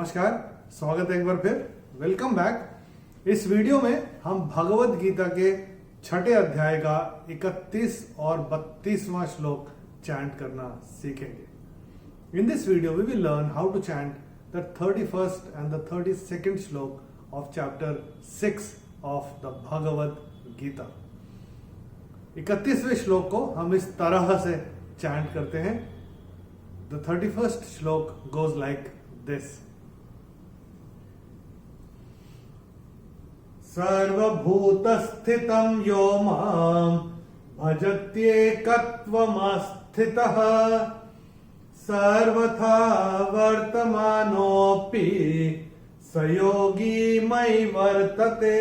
नमस्कार, स्वागत है एक बार फिर। Welcome back. इस वीडियो में हम भगवत गीता के छठे अध्याय का 31 और 32वां श्लोक चैंट करना सीखेंगे। In this video we will learn how to chant the 31st and the 32nd shloka of chapter 6 of the Bhagavad Gita. 31वें श्लोक को हम इस तरह से चैंट करते हैं। द 31st श्लोक गोज लाइक दिस। सर्वभूतस्थितं यो मां भजत्येकत्वमास्थितः सर्वथा वर्तमानोऽपि स योगी मयि वर्तते।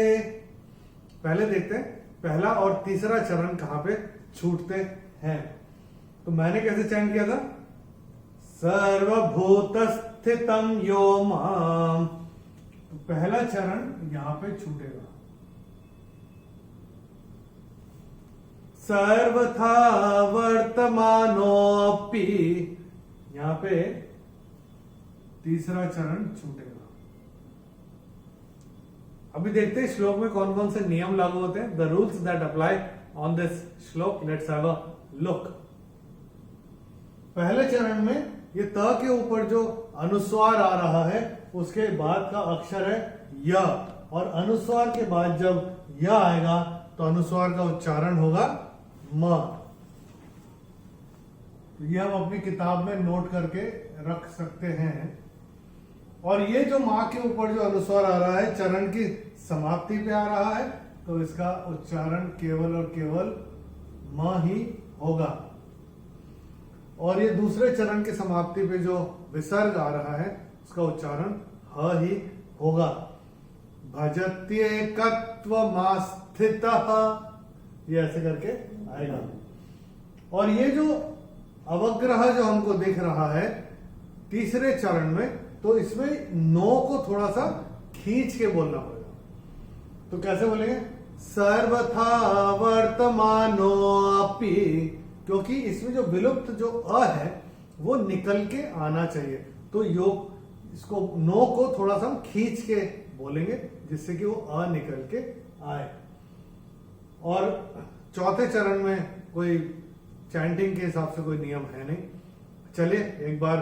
पहले देखते हैं पहला और तीसरा चरण कहां पे छूटते हैं। तो मैंने कैसे चैंट किया था? सर्वभूतस्थितं यो मां। तो पहला चरण यहां पे छूटेगा। सर्वथा वर्तमानोऽपि, यहां पे तीसरा चरण छूटेगा। अभी देखते हैं श्लोक में कौन कौन से नियम लागू होते हैं। The rules that apply on this shloka. Let's have a look. पहले चरण में ये त के ऊपर जो अनुस्वार आ रहा है उसके बाद का अक्षर है य, और अनुस्वार के बाद जब य आएगा तो अनुस्वार का उच्चारण होगा म। तो ये हम अपनी किताब में नोट करके रख सकते हैं। और ये जो मां के ऊपर जो अनुस्वार आ रहा है चरण की समाप्ति पे आ रहा है, तो इसका उच्चारण केवल और केवल म ही होगा। और ये दूसरे चरण की समाप्ति पे जो विसर्ग आ रहा है उसका उच्चारण ह ही होगा। भजत्येकत्वमास्थितः, ये ऐसे करके आएगा। और ये जो अवग्रह जो हमको दिख रहा है तीसरे चरण में, तो इसमें नो को थोड़ा सा खींच के बोलना पड़ेगा। तो कैसे बोलेंगे? सर्वथा वर्तमानोऽपि, क्योंकि इसमें जो विलुप्त जो अ है वो निकल के आना चाहिए। तो योग इसको नो को थोड़ा सा हम खींच के बोलेंगे जिससे कि वो अ निकल के आए। और चौथे चरण में कोई चैंटिंग के हिसाब से कोई नियम है नहीं। चलिए एक बार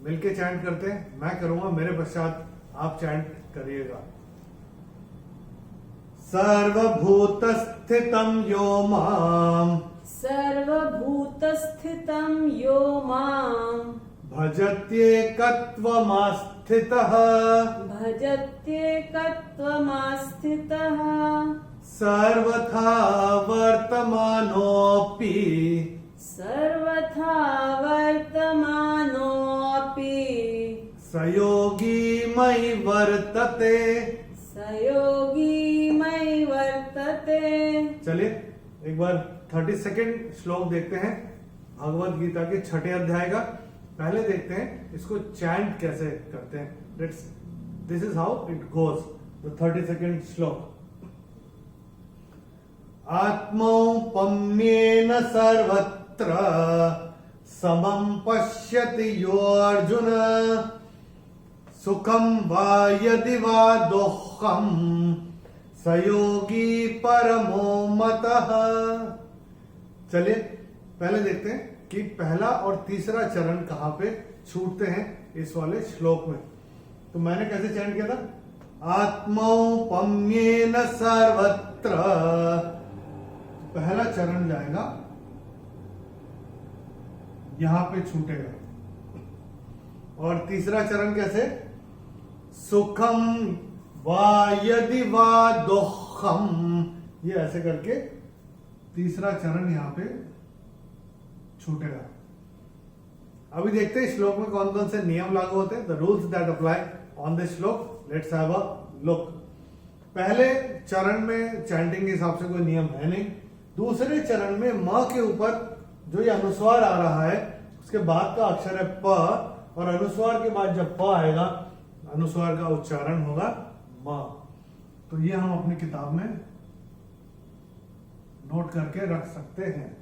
मिलके चैंट करते हैं। मैं करूंगा, मेरे पश्चात आप चैंट करिएगा। सर्वभूतस्थितं यो मां, सर्वभूतस्थितं यो मां भजत्येकत्वमास्थितः भजत्येकत्वमास्थितः सर्वथा वर्तमानोऽपि सर्वथा वर्तमानोऽपि स योगी मयि वर्तते। स योगी मयि वर्तते। चलिए एक बार 32nd श्लोक देखते हैं भगवत गीता के छठे अध्याय का। पहले देखते हैं इसको चैंट कैसे करते हैं। This is how it goes. The 32nd श्लोक। आत्मौपम्येन सर्वत्र समं पश्यति यो अर्जुन सुखं वा यदि वा दुःखं स योगी परमो मतः। चलिए पहले देखते हैं कि पहला और तीसरा चरण कहां पे छूटते हैं इस वाले श्लोक में। तो मैंने कैसे चैंट किया था? आत्मौपम्येन सर्वत्र, पहला चरण जाएगा यहां पे छूटेगा। और तीसरा चरण कैसे? सुखम वा यदि वा दुःखम, ये ऐसे करके तीसरा चरण यहां पे छूटेगा। अभी देखते हैं श्लोक में कौन कौन से नियम लागू होते हैं। The rules that apply on this shloka. Let's have a look. पहले चरण में चैंटिंग के हिसाब से कोई नियम है नहीं। दूसरे चरण में म के ऊपर जो ये अनुस्वार आ रहा है उसके बाद का अक्षर है प, और अनुस्वार के बाद जब प आएगा अनुस्वार का उच्चारण होगा म। तो ये हम अपनी किताब में नोट करके रख सकते हैं।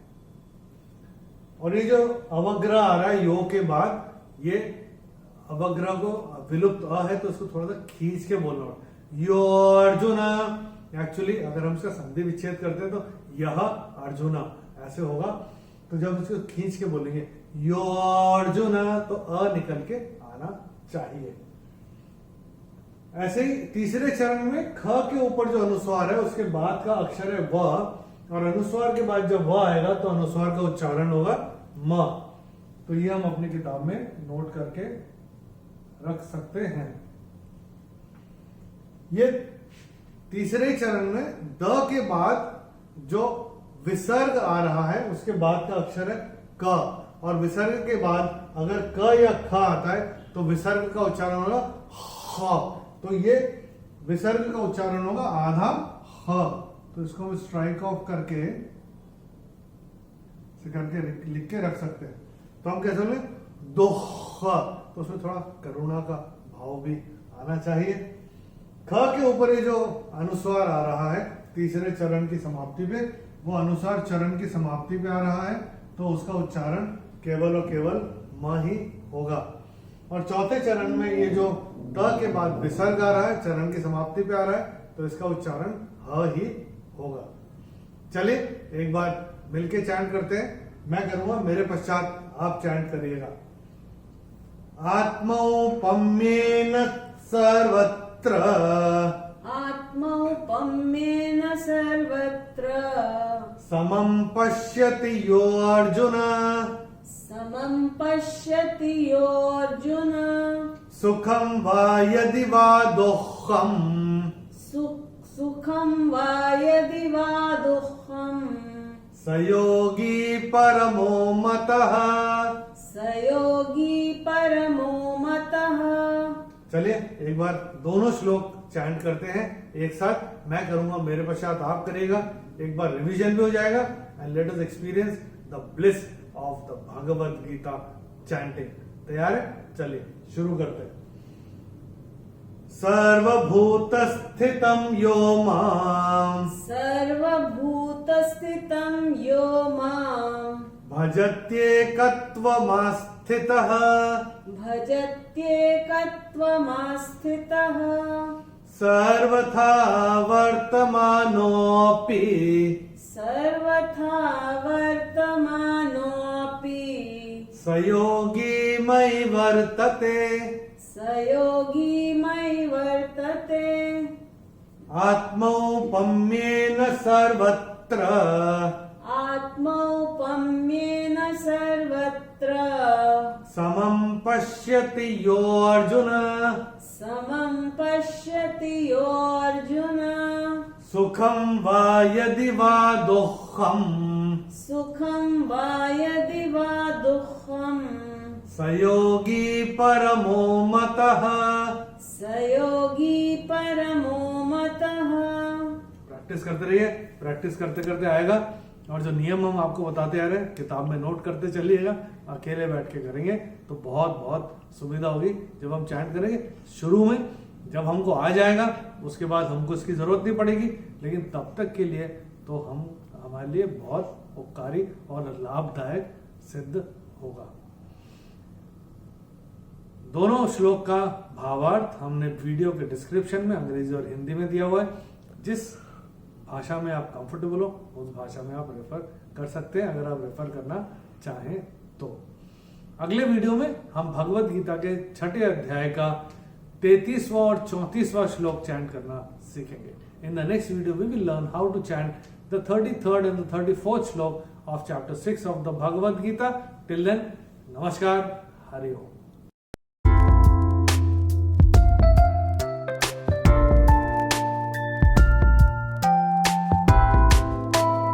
और ये जो अवग्रह आ रहा है यो के बाद, ये अवग्रह को विलुप्त अ है तो उसको थोड़ा सा खींच के बोलना होगा। यो अर्जुना, एक्चुअली अगर हम इसका संधि विच्छेद करते हैं तो यह अर्जुना ऐसे होगा, तो जब इसको खींच के बोलेंगे यो अर्जुना तो अ निकल के आना चाहिए। ऐसे ही तीसरे चरण में ख के ऊपर जो अनुस्वार है उसके बाद का अक्षर है व, और अनुस्वार के बाद जब व आएगा तो अनुस्वार का उच्चारण होगा म। तो ये हम अपनी किताब में नोट करके रख सकते हैं। ये तीसरे चरण में द के बाद जो विसर्ग आ रहा है उसके बाद का अक्षर है क, और विसर्ग के बाद अगर क या ख आता है तो विसर्ग का उच्चारण होगा ह। तो ये विसर्ग का उच्चारण होगा आधा ह। तो इसको हम स्ट्राइक ऑफ करके लिख के रख सकते हैं। तो हम कैसे बोले दोह, तो उसमें थोड़ा करुणा का भाव भी आना चाहिए। ख के ऊपर ये जो अनुस्वार आ रहा है तीसरे चरण की समाप्ति पे, वो अनुस्वार चरण की समाप्ति पे आ रहा है तो उसका उच्चारण केवल और केवल म ही होगा। और चौथे चरण में ये जो त के बाद विसर्ग आ रहा है चरण की समाप्ति पे आ रहा है तो इसका उच्चारण ह ही होगा। चलिए एक बार मिलके चैंट करते हैं। मैं करूंगा, मेरे पश्चात आप चैंट करिएगा। आत्मौपम्येन सर्वत्र, आत्मौपम्येन सर्वत्र, समं पश्यति यो अर्जुन, समं पश्यति यो अर्जुन, सुखं वा यदि वा दुःखं, सुखं वा यदि वा दुःखं, स योगी परमो मतः, स योगी परमो मतः। चलिए एक बार दोनों श्लोक चैंट करते हैं एक साथ। मैं करूंगा, मेरे पश्चात आप करिएगा। एक बार रिवीजन भी हो जाएगा and let us experience the bliss of the Bhagavad Gita chanting. तैयार है? चलिए शुरू करते हैं। सर्वभूत स्थितं यो मां, सर्वभूतस्थितं यो मां, भजत्येकत्वमास्थितः, भजत्येकत्वमास्थितः, सर्वथा वर्तमानोऽपि, सर्वथा वर्तमानोऽपि, स योगी मयि वर्तते, स योगी मयि वर्तते। आत्मौपम्येन सर्वत्र, आत्मौपम्येन सर्वत्र, समं पश्यति यो अर्जुन, समं पश्यति यो अर्जुन, सुखं वा यदि वा दुःखं, सुखं वा यदि वा दुःखं, स योगी परमो मतः। स योगी परमो मतः। प्रैक्टिस करते रहिए, प्रैक्टिस करते करते आएगा। और जो नियम हम आपको बताते आ रहे हैं किताब में नोट करते चलिएगा। अकेले बैठ के करेंगे तो बहुत बहुत सुविधा होगी। जब हम चैंट करेंगे शुरू में, जब हमको आ जाएगा उसके बाद हमको इसकी जरूरत नहीं पड़ेगी, लेकिन तब तक के लिए तो हमारे लिए बहुत उपकारी और लाभदायक सिद्ध होगा। दोनों श्लोक का भावार्थ हमने वीडियो के डिस्क्रिप्शन में अंग्रेजी और हिंदी में दिया हुआ है। जिस भाषा में आप कंफर्टेबल हो उस भाषा में आप रेफर कर सकते हैं, अगर आप रेफर करना चाहें तो। अगले वीडियो में हम भगवत गीता के 6ठे अध्याय का 33वां और 34वां श्लोक चैंट करना सीखेंगे। In the next video we will learn how to chant the 33rd and the 34th श्लोक of chapter 6 of the Bhagavad Gita. Till then, namaskar, Hari Om.